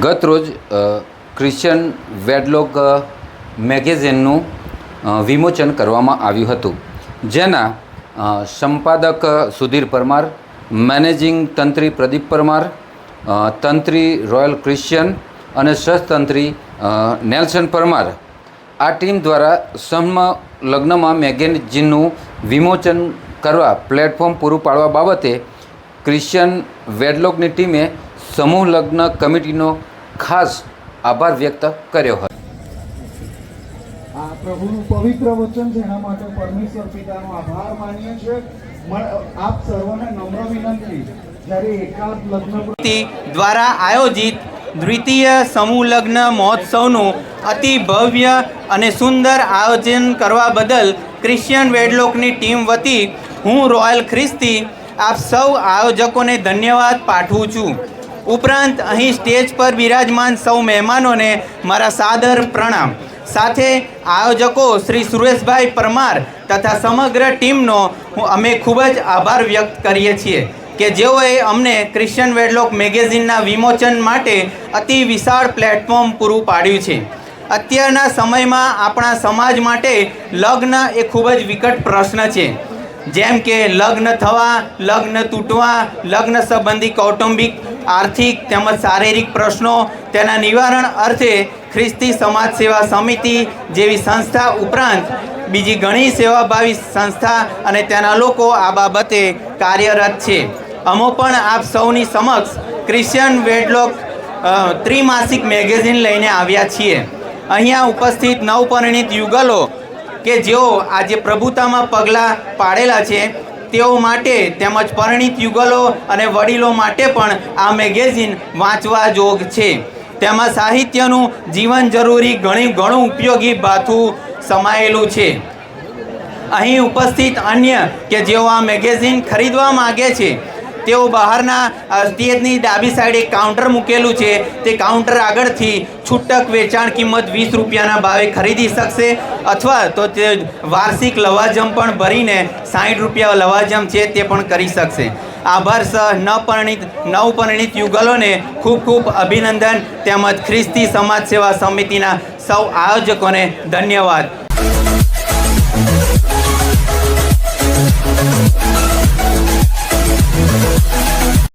ગત રોજ ક્રિશ્ચિયન વેડલોગ મેગેઝિનનું વિમોચન કરવામાં આવ્યું હતું, જેના સંપાદક સુધીર પરમાર, મેનેજિંગ તંત્રી પ્રદીપ પરમાર, તંત્રી રોયલ ક્રિશ્ચિયન અને સહતંત્રી નેલ્સન પરમાર આ ટીમ દ્વારા સમલગ્નમાં મેગેઝિનનું વિમોચન કરવા પ્લેટફોર્મ પૂરું પાડવા બાબતે ક્રિશ્ચિયન વેડલોગની ટીમે સમૂહ લગ્ન કમિટીનો ખાસ આભાર વ્યક્ત કર્યો હતો। આ પ્રભુનું પવિત્ર વચન છે, એના માટે પરમેશ્વર પિતાનો આભાર માનીએ છીએ। આપ સર્વને નમ્ર વિનંતી, જ્યારે એકાદ લગ્ન દ્વારા આયોજિત દ્વિતીય સમૂહ લગ્ન મહોત્સવનું અતિ ભવ્ય અને સુંદર આયોજન કરવા બદલ ક્રિશ્ચિયન વેડલોકની ટીમ વતી હું રોયલ ખ્રિસ્તી આપ સૌ આયોજકોને ધન્યવાદ પાઠવું છું। ઉપરાંત અહીં સ્ટેજ પર બિરાજમાન સૌ મહેમાનોને મારા સાદર પ્રણામ। સાથે આયોજકો શ્રી સુરેશભાઈ પરમાર તથા સમગ્ર ટીમનો અમે ખૂબ જ આભાર વ્યક્ત કરીએ છીએ કે જેઓએ અમને ક્રિશ્ચિયન વેડલોક મેગેઝિનના વિમોચન માટે અતિ વિશાળ પ્લેટફોર્મ પૂરું પાડ્યું છે। અત્યારના સમયમાં આપણા સમાજ માટે લગ્ન એ ખૂબ જ વિકટ પ્રશ્ન છે, જેમ કે લગ્ન થવા, લગ્ન તૂટવા, લગ્ન સંબંધી કૌટુંબિક, આર્થિક તેમજ શારીરિક પ્રશ્નો, તેના નિવારણ અર્થે ખ્રિસ્તી સમાજ સેવા સમિતિ જેવી સંસ્થા ઉપરાંત બીજી ઘણી સેવાભાવી સંસ્થા અને તેના લોકો આ બાબતે કાર્યરત છે। અમો પણ આપ સૌની સમક્ષ ક્રિશ્ચિયન વેડલોક ત્રિમાસિક મેગેઝિન લઈને આવ્યા છીએ। અહીંયા ઉપસ્થિત નવપરિણીત યુગલો કે જેઓ આજે પ્રભુતામાં પગલાં પાડેલા છે તેઓ માટે તેમજ પરિણીત યુગલો અને વડીલો માટે પણ આ મેગેઝિન વાંચવા જોગ છે। તેમાં સાહિત્યનું જીવન જરૂરી ઘણું ઉપયોગી ભાથું સમાયેલું છે। અહીં ઉપસ્થિત અન્ય કે જેઓ આ મેગેઝિન ખરીદવા માગે છે તેઓ બહારના સ્ટેજની ડાબી સાઈડે કાઉન્ટર મૂકેલું છે, તે કાઉન્ટર આગળથી છૂટક વેચાણ કિંમત 20 રૂપિયાના ભાવે ખરીદી શકશે, અથવા તો તે વાર્ષિક લવાજમ પણ ભરીને 60 રૂપિયા લવાજમ છે તે પણ કરી શકશે। આભાર સહ નવપરિણીત યુગલોને ખૂબ ખૂબ અભિનંદન તેમજ ખ્રિસ્તી સમાજ સેવા સમિતિના સૌ આયોજકોને ધન્યવાદ।